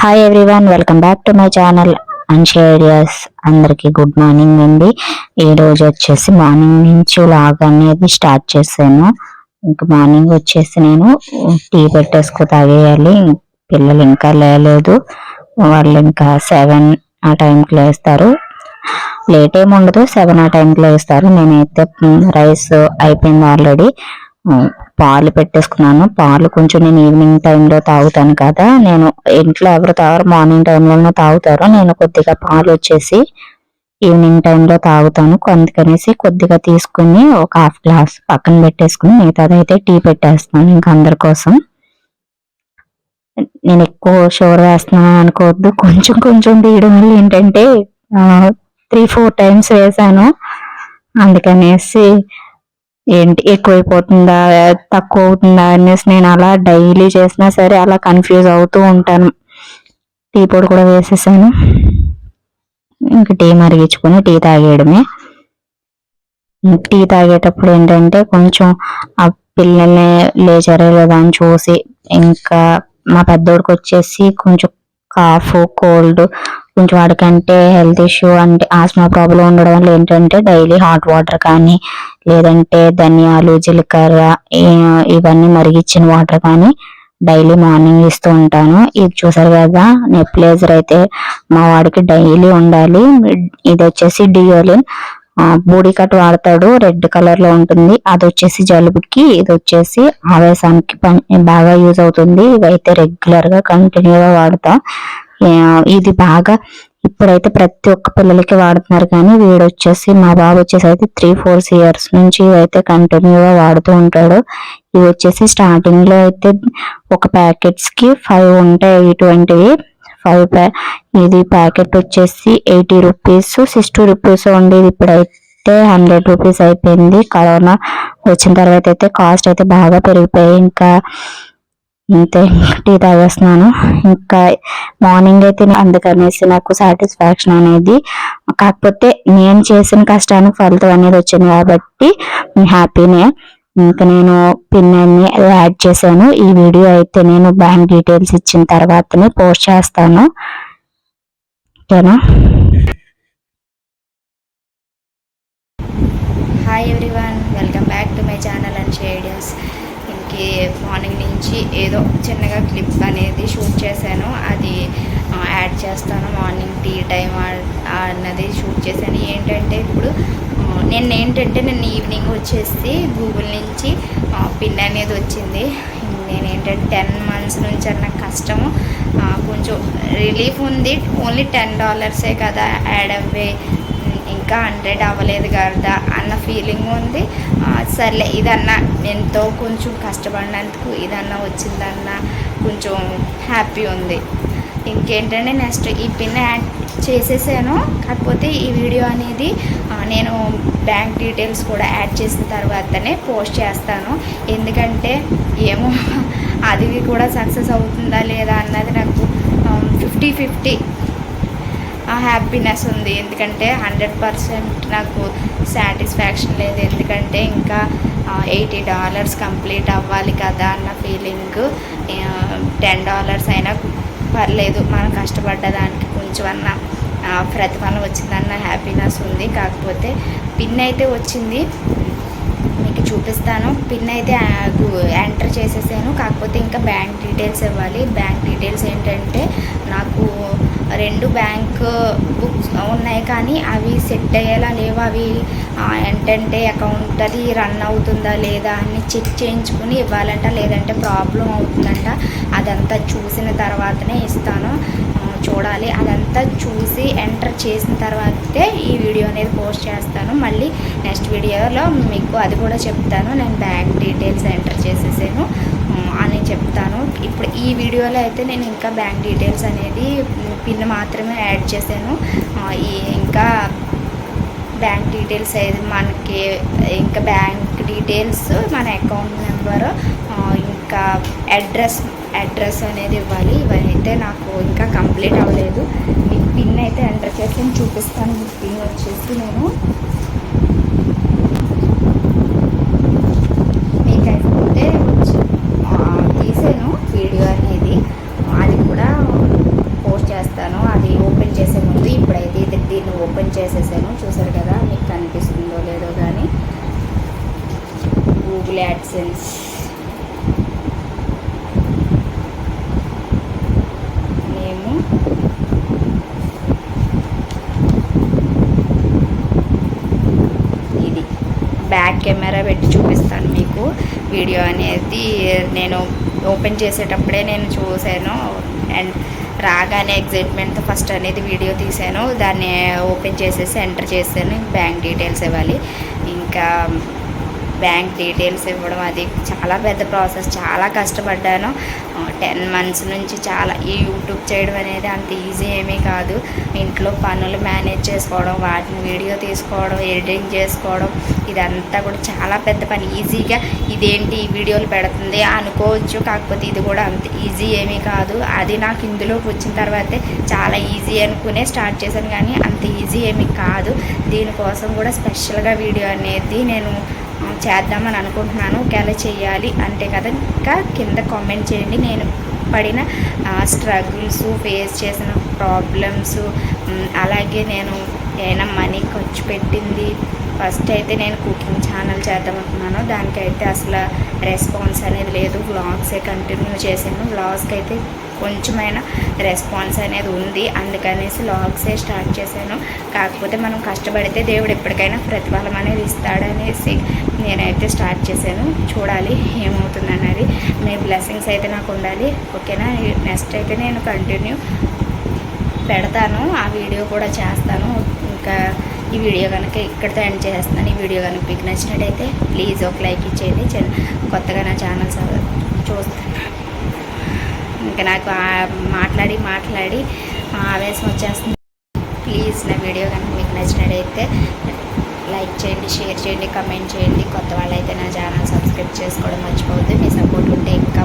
Hi everyone, welcome back to my channel Anshe ideas. అందరికి good morning అండి. ఈ రోజు వచ్చేసి మార్నింగ్ నుంచి వ్లాగ్ అనేది స్టార్ట్ చేశాను. ఇంకా మార్నింగ్ వచ్చేసి నేను టీ పెట్టేసుకు తాగేయాలి. పిల్లలు ఇంకా లేలేదు, వాళ్ళు ఇంకా 7 ఆ టైంకి లేస్తారు. లేట్ ఏమి ఉండదు, 7 ఆ టైంకి లేస్తారు. నేనైతే రైస్ అయిపోయింది ఆల్రెడీ. పాలు పెట్టేసుకున్నాను. పాలు కొంచెం నేను ఈవినింగ్ టైంలో తాగుతాను కదా, నేను ఇంట్లో ఎవరు తాగరు, మార్నింగ్ టైంలోనే తాగుతారు. నేను కొద్దిగా పాలు వచ్చేసి ఈవినింగ్ టైంలో తాగుతాను. అందుకనేసి కొద్దిగా తీసుకుని ఒక హాఫ్ గ్లాస్ పక్కన పెట్టేసుకుని మిగతాదైతే టీ పెట్టేస్తాను ఇంకా అందరి కోసం. నేను ఎక్కువ షుగర్ వేస్తున్నాను అనుకోవద్దు, కొంచెం కొంచెం తీయడం వల్ల ఏంటంటే 3-4 టైమ్స్ వేసాను. అందుకనేసి ఏంటి ఎక్కువైపోతుందా తక్కువ అవుతుందా అనేసి నేను అలా డైలీ చేసినా సరే అలా కన్ఫ్యూజ్ అవుతూ ఉంటాను. టీ పొడి కూడా వేసేసాను. ఇంకా టీ మరిగించుకొని టీ తాగేయడమే. టీ తాగేటప్పుడు ఏంటంటే కొంచెం ఆ పిల్లల్ని లేచారో లేదా అని చూసి, ఇంకా మా పెద్దోడికి వచ్చేసి కొంచెం కాఫ్ కోల్డ్, కొంచెం వాడికంటే హెల్త్ ఇష్యూ అంటే ఆస్మా ప్రాబ్లం ఉండడం వల్ల ఏంటంటే డైలీ హాట్ వాటర్ కానీ లేదంటే ధనియాలు జీలకర్ర ఇవన్నీ మరిగించిన వాటర్ కానీ డైలీ మార్నింగ్ ఇస్తూ ఉంటాను. ఇది చూసారు కదా, నెప్లేజర్ అయితే మా వాడికి డైలీ ఉండాలి. ఇది వచ్చేసి డియోలిన్ బూడీ కట్ వాడతాడు, రెడ్ కలర్ లో ఉంటుంది. అది వచ్చేసి జలుబుకి, ఇది వచ్చేసి ఆవేశానికి బాగా యూజ్ అవుతుంది. ఇవైతే రెగ్యులర్ గా కంటిన్యూగా వాడతాం. ఇది బాగా ఇప్పుడైతే ప్రతి ఒక్క పిల్లలకి వాడుతున్నారు, కానీ వీడు వచ్చేసి మా బాబు వచ్చేసి అయితే 3-4 ఇయర్స్ నుంచి అయితే కంటిన్యూగా వాడుతూ ఉంటాడు. ఇవి వచ్చేసి స్టార్టింగ్ లో అయితే ఒక ప్యాకెట్స్ కి 5 ఉంటాయి, ఇటువంటివి 5 ఇది ప్యాకెట్ వచ్చేసి 80 రూపీస్ 60 రూపీస్ ఉండేది. ఇప్పుడైతే 100 రూపీస్ అయిపోయింది. కరోనా వచ్చిన తర్వాత అయితే కాస్ట్ అయితే బాగా పెరిగిపోయాయి. ఇంకా అంతే, టీ తాగేస్తున్నాను. ఇంకా మార్నింగ్ అయితే అందుకనేసి నాకు సాటిస్ఫాక్షన్ అనేది, కాకపోతే నేను చేసిన కష్టానికి ఫలితం అనేది వచ్చింది కాబట్టి హ్యాపీనే. ఇంకా నేను పిన్ అన్ని యాడ్ చేశాను. ఈ వీడియో అయితే నేను బ్యాంక్ డీటెయిల్స్ ఇచ్చిన తర్వాతనే పోస్ట్ చేస్తాను, ఓకేనా. Hi everyone, welcome back to my channel Anshe ideas. Morning నుంచి ఏదో చిన్నగా క్లిప్ అనేది షూట్ చేశాను, అది యాడ్ చేస్తాను. మార్నింగ్ టీ టైం అన్నది షూట్ చేశాను. ఏంటంటే ఇప్పుడు నేను ఈవినింగ్ వచ్చేసి గూగుల్ నుంచి పిన్ అనేది వచ్చింది. నేనేంటంటే 10 months నుంచి అన్న కష్టము కొంచెం రిలీఫ్ ఉంది. ఓన్లీ $10 కదా యాడ్ అవ్వే, ఇంకా 100 అవ్వలేదు కదా అన్న ఫీలింగ్ ఉంది. సర్లే, ఇదన్నా ఎంతో కొంచెం కష్టపడినందుకు ఇదన్నా వచ్చిందన్న కొంచెం హ్యాపీ ఉంది. ఇంకేంటంటే నెక్స్ట్ ఈ పిన్ యాడ్ చేసేసాను. కాకపోతే ఈ వీడియో అనేది నేను బ్యాంక్ డీటెయిల్స్ కూడా యాడ్ చేసిన తర్వాతనే పోస్ట్ చేస్తాను. ఎందుకంటే ఏమో అది కూడా సక్సెస్ అవుతుందా లేదా అన్నది నాకు 50-50 హ్యాపీనెస్ ఉంది. ఎందుకంటే 100% నాకు సాటిస్ఫాక్షన్ లేదు. ఎందుకంటే ఇంకా $80 కంప్లీట్ అవ్వాలి కదా అన్న ఫీలింగ్. $10 అయినా పర్లేదు, మనం కష్టపడ్డదానికి కొంచెం అన్న ప్రతిఫలం వచ్చిందన్న హ్యాపీనెస్ ఉంది. కాకపోతే పిన్ అయితే వచ్చింది, మీకు చూపిస్తాను. పిన్ అయితే ఎంటర్ చేసేసాను. కాకపోతే ఇంకా బ్యాంక్ డీటెయిల్స్ ఇవ్వాలి. బ్యాంక్ డీటెయిల్స్ ఏంటంటే నాకు 2 బ్యాంక్ బుక్స్ ఉన్నాయి, కానీ అవి సెట్ అయ్యేలా లేవు. అవి ఏంటంటే అకౌంట్ అది రన్ అవుతుందా లేదా అని చెక్ చేయించుకుని ఇవ్వాలంట, లేదంటే ప్రాబ్లం అవుతుందంట. అదంతా చూసిన తర్వాతనే ఇస్తాను, చూడాలి. అదంతా చూసి ఎంటర్ చేసిన తర్వాతే ఈ వీడియో అనేది పోస్ట్ చేస్తాను. మళ్ళీ నెక్స్ట్ వీడియోలో మీకు అది కూడా చెప్తాను. నేను బ్యాంక్ డీటెయిల్స్ ఎంటర్ చేసేసాను అని చెప్తాను. ఇప్పుడు ఈ వీడియోలో అయితే నేను ఇంకా బ్యాంక్ డీటెయిల్స్ అనేది పిన్ మాత్రమే యాడ్ చేశాను. ఇంకా బ్యాంక్ డీటెయిల్స్ అయితే మనకి ఇంకా బ్యాంక్ డీటెయిల్స్, మన అకౌంట్ నెంబరు, ఇంకా అడ్రస్ అనేది ఇవ్వాలి. ఇవైతే నాకు ఇంకా కంప్లీట్ అవ్వలేదు. మీకు పిన్ అయితే ఎంటర్ చేసి చూపిస్తాను. పిన్ వచ్చేసి నేను మీకైతే తీసాను వీడియో అనేది, అది కూడా బ్యాక్ కెమెరా పెట్టి చూపిస్తాను మీకు. వీడియో అనేది నేను ఓపెన్ చేసేటప్పుడే నేను చూశాను అండ్ రాగానే ఎగ్జైట్మెంట్తో ఫస్ట్ అనేది వీడియో తీశాను. దాన్ని ఓపెన్ చేసేసి ఎంటర్ చేశాను. బ్యాంక్ డీటెయిల్స్ ఇవ్వాలి. ఇంకా బ్యాంక్ డీటెయిల్స్ ఇవ్వడం అది చాలా పెద్ద ప్రాసెస్. చాలా కష్టపడ్డాను. 10 months నుంచి చాలా ఈ యూట్యూబ్ చేయడం అనేది అంత ఈజీ ఏమీ కాదు. ఇంట్లో పనులు మేనేజ్ చేసుకోవడం, వాటిని వీడియో తీసుకోవడం, ఎడిటింగ్ చేసుకోవడం, ఇదంతా కూడా చాలా పెద్ద పని. ఈజీగా ఇదేంటి ఈ వీడియోలు పెడుతుంది అనుకోవచ్చు, కాకపోతే ఇది కూడా అంత ఈజీ ఏమీ కాదు. అది నాకు ఇందులోకి వచ్చిన తర్వాతే చాలా ఈజీ అనుకునే స్టార్ట్ చేశాను, కానీ అంత ఈజీ ఏమీ కాదు. దీనికోసం కూడా స్పెషల్గా వీడియో అనేది నేను చేద్దామని అనుకుంటున్నాను. ఒకవేళ చేయాలి అంటే కదా ఇంకా కింద కామెంట్ చేయండి. నేను పడిన స్ట్రగుల్స్, ఫేస్ చేసిన ప్రాబ్లమ్స్, అలాగే నేను ఏమైనా మనీ ఖర్చు పెట్టింది. ఫస్ట్ అయితే నేను కుకింగ్ ఛానల్ చేద్దాం అనుకున్నాను. దానికైతే అసలు రెస్పాన్స్ అనేది లేదు. వ్లాగ్సే కంటిన్యూ చేశాను. వ్లాగ్స్కి అయితే కొంచెమైనా రెస్పాన్స్ అనేది ఉంది, అందుకనేసి వ్లాగ్సే స్టార్ట్ చేశాను. కాకపోతే మనం కష్టపడితే దేవుడు ఎప్పటికైనా ప్రతిఫలం అనేది ఇస్తాడనేసి నేనైతే స్టార్ట్ చేశాను. చూడాలి ఏమవుతుంది అన్నది. మీ బ్లెస్సింగ్స్ అయితే నాకు ఉండాలి, ఓకేనా. నెక్స్ట్ అయితే నేను కంటిన్యూ పెడతాను, ఆ వీడియో కూడా చేస్తాను. ఇంకా ఈ వీడియో కనుక ఇక్కడితో ఎండ్ చేస్తాను. ఈ వీడియో కనుక మీకు నచ్చినట్టయితే ప్లీజ్ ఒక లైక్ ఇచ్చేయండి. కొత్తగా నా ఛానల్ చూస్తాను. ఇంకా నాకు మాట్లాడి ఆవేశం వచ్చేస్తుంది. ప్లీజ్ నా వీడియో కనుక మీకు నచ్చినట్టయితే లైక్ చేయండి, షేర్ చేయండి, కమెంట్ చేయండి. కొత్త వాళ్ళైతే నా ఛానల్ సబ్స్క్రైబ్ చేసుకోవడం మర్చిపోవద్దు. మీ సపోర్ట్ ఉంటే ఇంకా